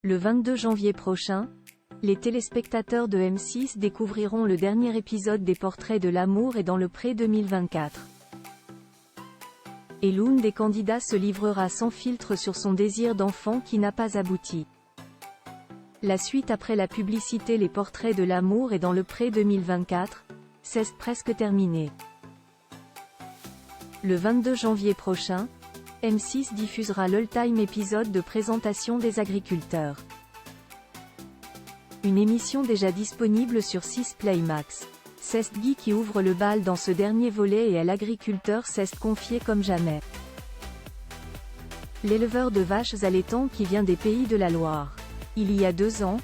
Le 22 janvier prochain, les téléspectateurs de M6 découvriront le dernier épisode des Portraits de l'amour et dans le pré 2024. Et l'une des candidats se livrera sans filtre sur son désir d'enfant qui n'a pas abouti. La suite après la publicité Les Portraits de l'amour et dans le pré 2024, c'est presque terminé. Le 22 janvier prochain, M6 diffusera l'all-time épisode de présentation des agriculteurs. Une émission déjà disponible sur 6 Play Max. C'est Guy qui ouvre le bal dans ce dernier volet et à l'agriculteur s'est confié comme jamais. L'éleveur de vaches allaitantes qui vient des Pays de la Loire. Il y a 2 ans,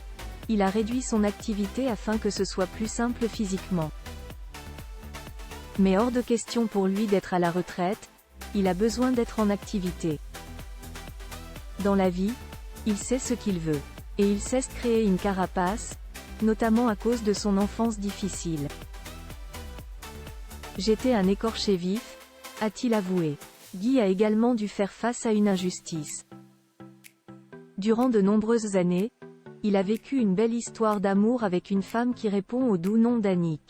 il a réduit son activité afin que ce soit plus simple physiquement. Mais hors de question pour lui d'être à la retraite, il a besoin d'être en activité. Dans la vie, il sait ce qu'il veut. Et il sait créer une carapace, notamment à cause de son enfance difficile. J'étais un écorché vif, a-t-il avoué. Guy a également dû faire face à une injustice. Durant de nombreuses années, il a vécu une belle histoire d'amour avec une femme qui répond au doux nom d'Annick.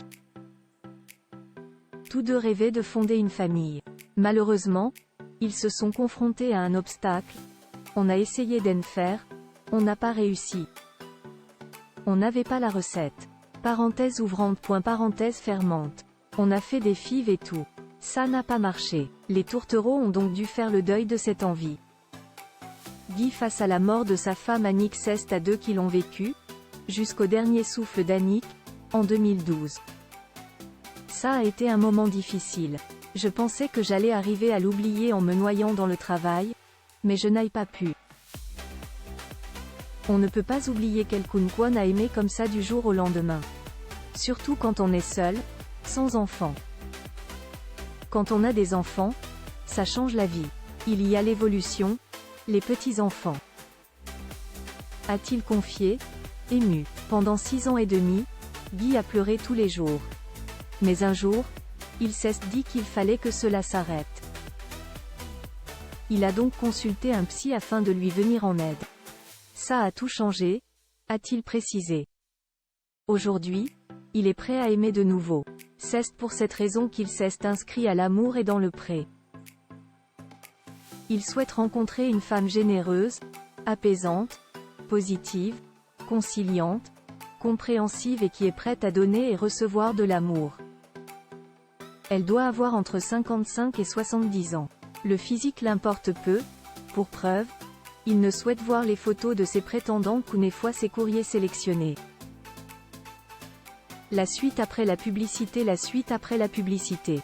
Tous deux rêvaient de fonder une famille. Malheureusement, ils se sont confrontés à un obstacle. On a essayé d'en faire, on n'a pas réussi. On n'avait pas la recette. Parenthèse ouvrante point parenthèse fermante. On a fait des fives et tout. Ça n'a pas marché. Les tourtereaux ont donc dû faire le deuil de cette envie. Guy face à la mort de sa femme Annick, c'est à 2 qui l'ont vécu, jusqu'au dernier souffle d'Annick, en 2012. Ça a été un moment difficile. Je pensais que j'allais arriver à l'oublier en me noyant dans le travail, mais je n'ai pas pu. On ne peut pas oublier quelqu'un qu'on a aimé comme ça du jour au lendemain. Surtout quand on est seul, sans enfant. Quand on a des enfants, ça change la vie. Il y a l'évolution, les petits-enfants. A-t-il confié, ému. Pendant 6 ans et demi, Guy a pleuré tous les jours. Mais un jour, il s'est dit qu'il fallait que cela s'arrête. Il a donc consulté un psy afin de lui venir en aide. Ça a tout changé, a-t-il précisé. Aujourd'hui, il est prêt à aimer de nouveau. C'est pour cette raison qu'il s'est inscrit à l'amour et dans le pré. Il souhaite rencontrer une femme généreuse, apaisante, positive, conciliante, compréhensive et qui est prête à donner et recevoir de l'amour. Elle doit avoir entre 55 et 70 ans. Le physique l'importe peu, pour preuve, il ne souhaite voir les photos de ses prétendants qu'une fois ses courriers sélectionnés. La suite après la publicité. La suite après la publicité.